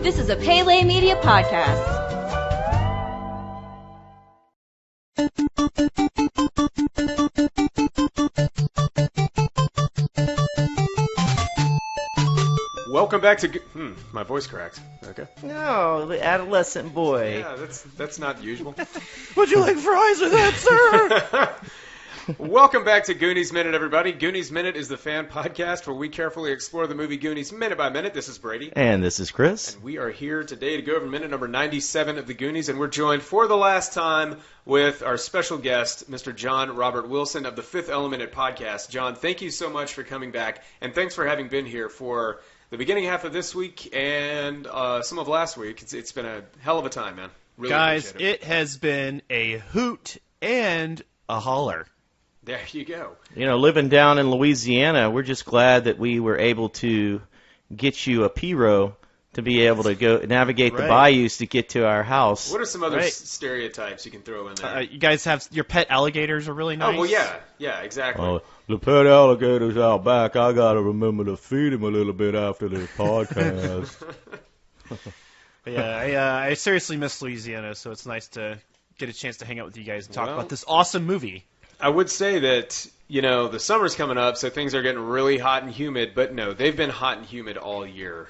This is a Pele Media podcast. Welcome back to... my voice cracked. Okay. No, the adolescent boy. Yeah, that's not usual. Would you like fries with that, sir? Welcome back to Goonies Minute, everybody. Goonies Minute is the fan podcast where we carefully explore the movie Goonies minute by minute. This is Brady. And this is Chris. And we are here today to go over minute number 97 of the Goonies, and we're joined for the last time with our special guest, Mr. John Robert Wilson of the Fifth Element podcast. John, thank you so much for coming back, and thanks for having been here for the beginning half of this week and some of last week. It's been a hell of a time, man. Really Guys, appreciate it has been a hoot and a holler. There you go. You know, living down in Louisiana, we're just glad that we were able to get you a P-row to be able to go navigate the bayous to get to our house. What are some other stereotypes you can throw in there? You guys have your pet alligators are really nice. Oh, well, yeah, exactly. The pet alligators out back, I got to remember to feed them a little bit after this podcast. Yeah, I seriously miss Louisiana, so it's nice to get a chance to hang out with you guys and talk about this awesome movie. I would say that, the summer's coming up, so things are getting really hot and humid, but no, they've been hot and humid all year.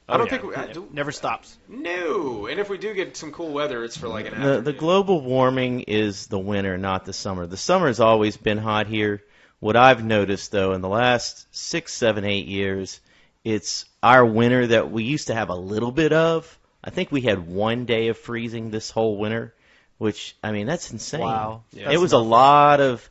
I don't think... Never stops. No, and if we do get some cool weather, it's for like an afternoon. The global warming is the winter, not the summer. The summer's always been hot here. What I've noticed, though, in the last 6, 7, 8 years, it's our winter that we used to have a little bit of. I think we had 1 day of freezing this whole winter. Which, I mean, that's insane. Wow. Yeah, it was a lot of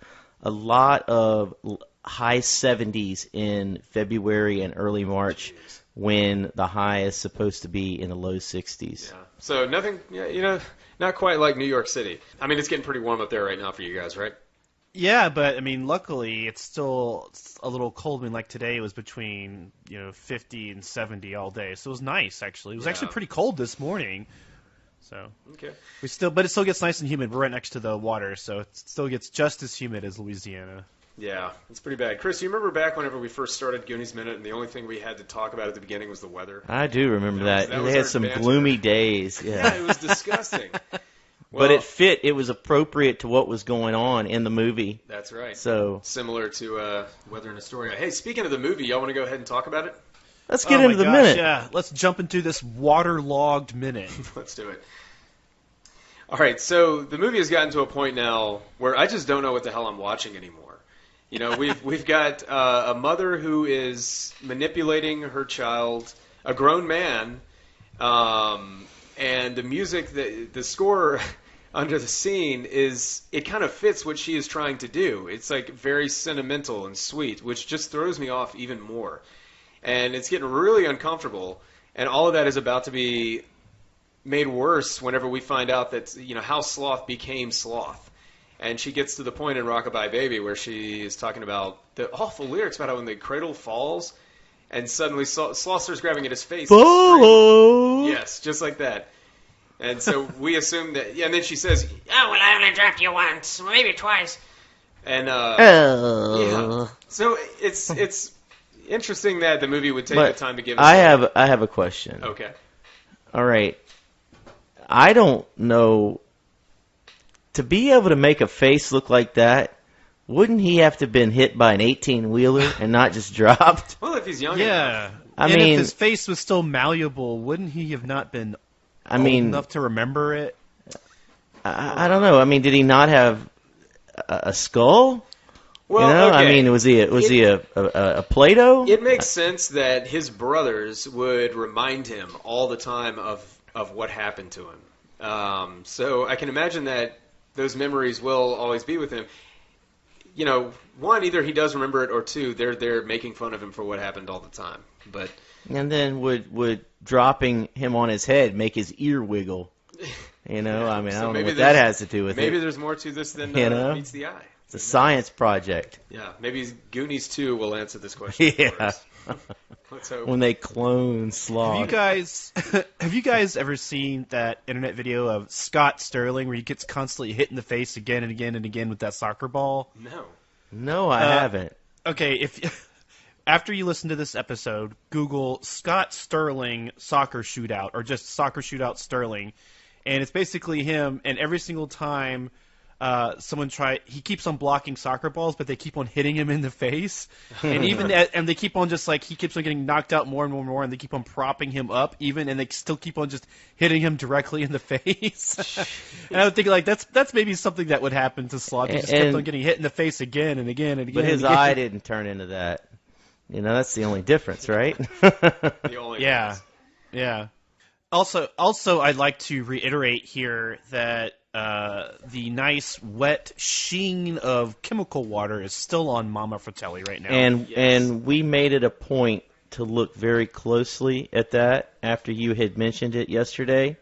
high 70s in February and early March when the high is supposed to be in the low 60s. Yeah. So nothing, not quite like New York City. I mean, it's getting pretty warm up there right now for you guys, right? Yeah, but, I mean, luckily it's still a little cold. I mean, like today it was between, 50 and 70 all day. So it was nice, actually. It was actually pretty cold this morning. So okay, but it still gets nice and humid. We're right next to the water, so it still gets just as humid as Louisiana. Yeah, it's pretty bad. Chris, you remember back whenever we first started Goonies Minute, and the only thing we had to talk about at the beginning was the weather? I do remember that. They had some gloomy days. Yeah, it was disgusting. But it fit. It was appropriate to what was going on in the movie. That's right. So similar to Weather in Astoria. Hey, speaking of the movie, y'all want to go ahead and talk about it? Let's get into the minute. Yeah, let's jump into this waterlogged minute. Let's do it. All right, so the movie has gotten to a point now where I just don't know what the hell I'm watching anymore. We've got a mother who is manipulating her child, a grown man, and the music, the score under the scene it kind of fits what she is trying to do. It's like very sentimental and sweet, which just throws me off even more. And it's getting really uncomfortable, and all of that is about to be made worse whenever we find out that, how Sloth became Sloth. And she gets to the point in Rockabye Baby where she is talking about the awful lyrics about how when the cradle falls, and suddenly Sloth starts grabbing at his face. Yes, just like that. And so we assume that, and then she says, "Oh, well, I only dropped you once, maybe twice." And, yeah. So it's interesting that the movie would take the time to give us I have a question. Okay. All right. I don't know. To be able to make a face look like that, wouldn't he have to have been hit by an 18-wheeler and not just dropped? Well, if he's young enough. I mean, if his face was still malleable, wouldn't he have not been old enough to remember it? I don't know. I mean, did he not have a skull? Well, okay. I mean, was he a Play-Doh? It makes sense that his brothers would remind him all the time of what happened to him. So I can imagine that those memories will always be with him. One, either he does remember it, or two, they're making fun of him for what happened all the time. But and then would dropping him on his head make his ear wiggle? I mean, I don't know what that has to do with it. Maybe there's more to this than meets the eye. It's a science project. Yeah, maybe Goonies 2 will answer this question for us. Let's hope. When they clone Sloth. Have you guys ever seen that internet video of Scott Sterling where he gets constantly hit in the face again and again and again with that soccer ball? No. No, I haven't. Okay, after you listen to this episode, Google Scott Sterling soccer shootout, or just soccer shootout Sterling, and it's basically him. And every single time he keeps on blocking soccer balls, but they keep on hitting him in the face, and and they keep on he keeps on getting knocked out more and more and more, and they keep on propping him up, and they still keep on just hitting him directly in the face. And I would think that's maybe something that would happen to Sloth. He just kept on getting hit in the face again and again and again. But his eye didn't turn into that. That's the only difference, right? The only difference. Yeah. Also, I'd like to reiterate here that the nice wet sheen of chemical water is still on Mama Fratelli right now. And we made it a point to look very closely at that after you had mentioned it yesterday.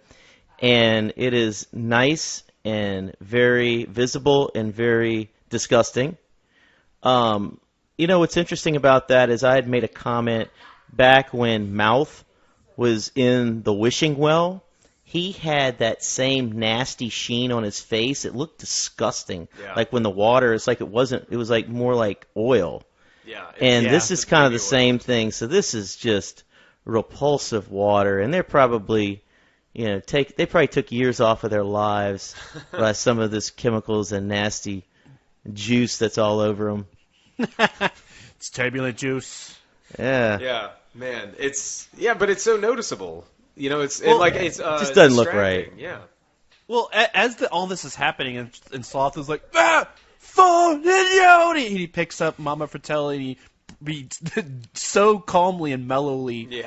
And it is nice and very visible and very disgusting. What's interesting about that is I had made a comment back when Mouth was in the wishing well. He had that same nasty sheen on his face. It looked disgusting. Yeah. Like when the water, it was like more like oil. Yeah. And this is kind of the same thing. So this is just repulsive water. And they're probably, they probably took years off of their lives by some of this chemicals and nasty juice that's all over them. It's turbulent juice. Yeah. Yeah, man. But it's so noticeable. It just doesn't look right. Yeah. Well, as all this is happening, and Sloth is like, and he picks up Mama Fratelli and he so calmly and mellowly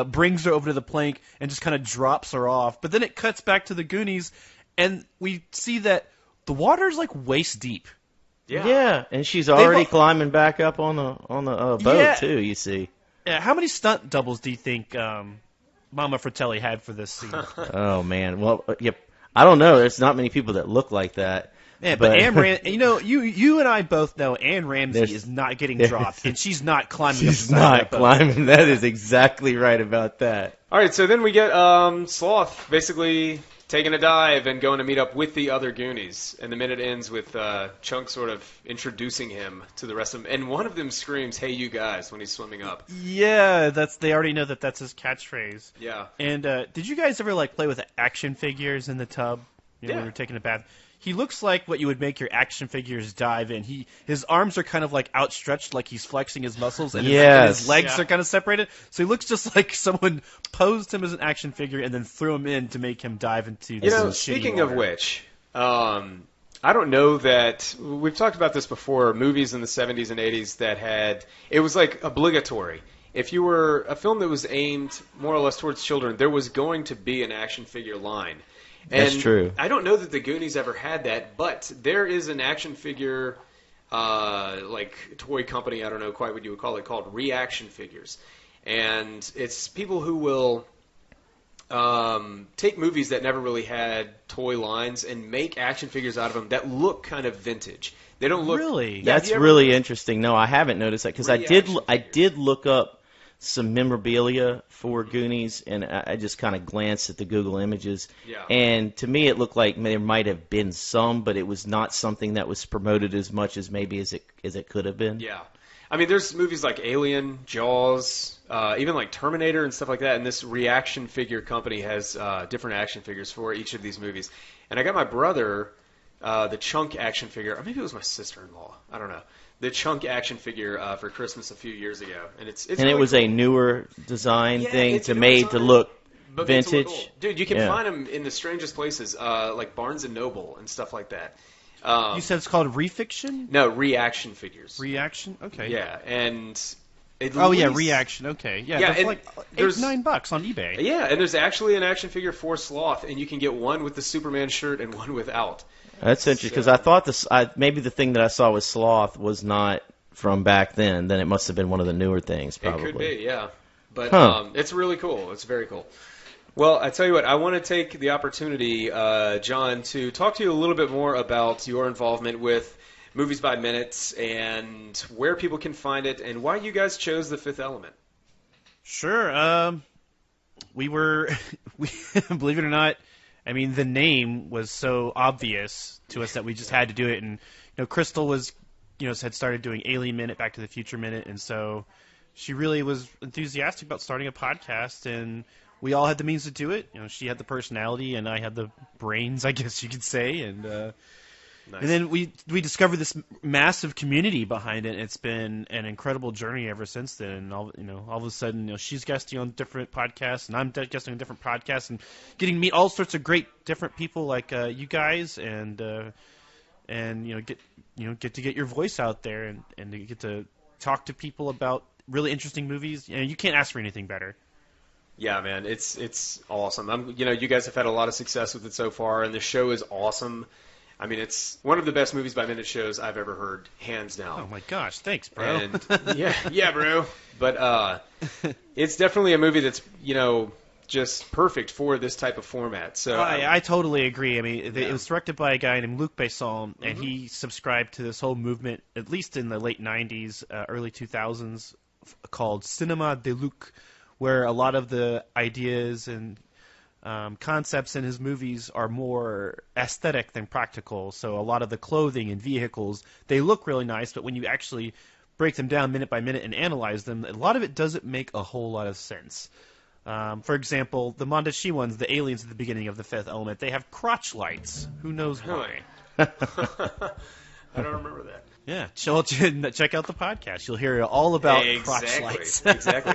brings her over to the plank and just kind of drops her off. But then it cuts back to the Goonies, and we see that the water's like waist deep. Yeah, and she's already climbing back up on the boat too. You see. Yeah, how many stunt doubles do you think Mama Fratelli had for this scene? Oh man, well, I don't know. There's not many people that look like that. Yeah, but Anne Ramsey, you and I both know Anne Ramsey is not getting dropped, and she's not climbing. She's not climbing. That is exactly right about that. All right, so then we get Sloth basically taking a dive and going to meet up with the other Goonies. And the minute ends with Chunk sort of introducing him to the rest of them. And one of them screams, "Hey, you guys," when he's swimming up. Yeah, they already know that's his catchphrase. Yeah. And did you guys ever play with action figures in the tub? When you're taking a bath? He looks like what you would make your action figures dive in. His arms are kind of outstretched, like he's flexing his muscles, and his legs are kind of separated. So he looks just like someone posed him as an action figure and then threw him in to make him dive into this speaking of which, I don't know that we've talked about this before. Movies in the 70s and 80s it was obligatory. If you were a film that was aimed more or less towards children, there was going to be an action figure line. That's true. I don't know that the Goonies ever had that, but there is an action figure, toy company, I don't know quite what you would call it, called Reaction Figures. And it's people who will take movies that never really had toy lines and make action figures out of them that look kind of vintage. They don't look... Really? That's really interesting. No, I haven't noticed that, because I did look up some memorabilia for Goonies, and I just kind of glanced at the Google images. Yeah. And to me, it looked like there might have been some, but it was not something that was promoted as much as maybe as it could have been. Yeah. I mean, there's movies like Alien, Jaws, even like Terminator and stuff like that, and this Reaction Figure company has different action figures for each of these movies. And I got my brother the Chunk action figure, or maybe it was my sister-in-law, I don't know. The Chunk action figure for Christmas a few years ago, and it's and really it was cool. A newer design thing it's made to look vintage. Old. Dude, you can find them in the strangest places, like Barnes and Noble and stuff like that. You said it's called Refiction? No, Reaction Figures. Reaction? Okay. Yeah, and Reaction. Okay, yeah. It's like $8-9 on eBay. Yeah, and there's actually an action figure for Sloth, and you can get one with the Superman shirt and one without. That's interesting, because I thought maybe the thing that I saw with Sloth was not from back then. Then it must have been one of the newer things, probably. It could be, yeah. But it's really cool. It's very cool. Well, I tell you what, I want to take the opportunity, John, to talk to you a little bit more about your involvement with Movies by Minutes and where people can find it and why you guys chose The Fifth Element. Sure. We believe it or not, I mean, the name was so obvious to us that we just had to do it. And Crystal was, had started doing Alien Minute, Back to the Future Minute, and so she really was enthusiastic about starting a podcast, and we all had the means to do it. She had the personality, and I had the brains, I guess you could say, and. Nice. And then we discovered this massive community behind it. And it's been an incredible journey ever since then. And all of a sudden, she's guesting on different podcasts, and I'm guesting on different podcasts, and getting to meet all sorts of great different people like you guys, and get to get your voice out there, and to get to talk to people about really interesting movies. You can't ask for anything better. Yeah, man, it's awesome. You guys have had a lot of success with it so far, and the show is awesome. I mean, it's one of the best movies by minute shows I've ever heard, hands down. Oh my gosh, thanks, bro. And yeah, bro. But it's definitely a movie that's just perfect for this type of format. So I totally agree. I mean, it was directed by a guy named Luc Besson, and he subscribed to this whole movement, at least in the late '90s, early 2000s, called Cinema de Luc, where a lot of the ideas and concepts in his movies are more aesthetic than practical. So a lot of the clothing and vehicles, they look really nice, but when you actually break them down minute by minute and analyze them, a lot of it doesn't make a whole lot of sense. For example, the Mondashi ones, the aliens at the beginning of The Fifth Element, they have crotch lights. Who knows why? I don't remember that. Yeah, check out the podcast. You'll hear all about crotch lights. Exactly.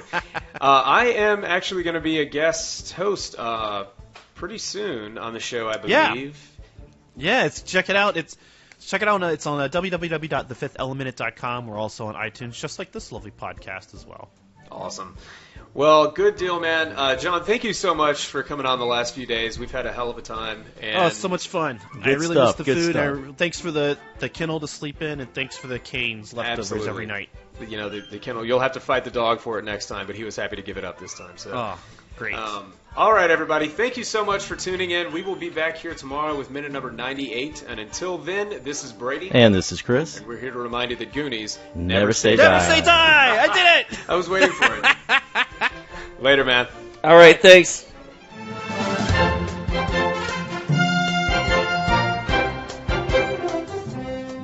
I am actually going to be a guest host pretty soon on the show, I believe. Yeah. Check it out. It's on www.thefifthelement.com. We're also on iTunes, just like this lovely podcast as well. Awesome. Well, good deal, man. John, thank you so much for coming on the last few days. We've had a hell of a time. And it's so much fun. I really miss the food. Thanks for the kennel to sleep in, and thanks for the Cane's leftovers every night. The kennel. You'll have to fight the dog for it next time, but he was happy to give it up this time. So. Oh, great. All right, everybody. Thank you so much for tuning in. We will be back here tomorrow with minute number 98. And until then, this is Brady. And this is Chris. And we're here to remind you that Goonies never say die. Never say die! I did it! I was waiting for it. Later, man. All right, thanks.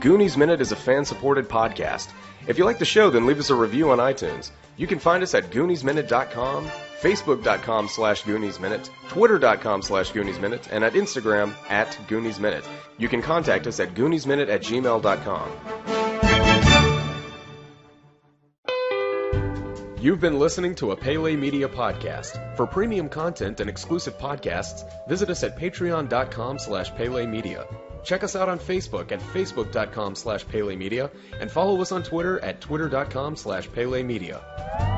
Goonies Minute is a fan-supported podcast. If you like the show, then leave us a review on iTunes. You can find us at GooniesMinute.com, Facebook.com/GooniesMinute, Twitter.com/GooniesMinute, and at Instagram @GooniesMinute. You can contact us at GooniesMinute@gmail.com. You've been listening to a Pele Media podcast. For premium content and exclusive podcasts, visit us at patreon.com/Pele Media. Check us out on Facebook at facebook.com/Pele Media and follow us on Twitter at twitter.com/Pele Media.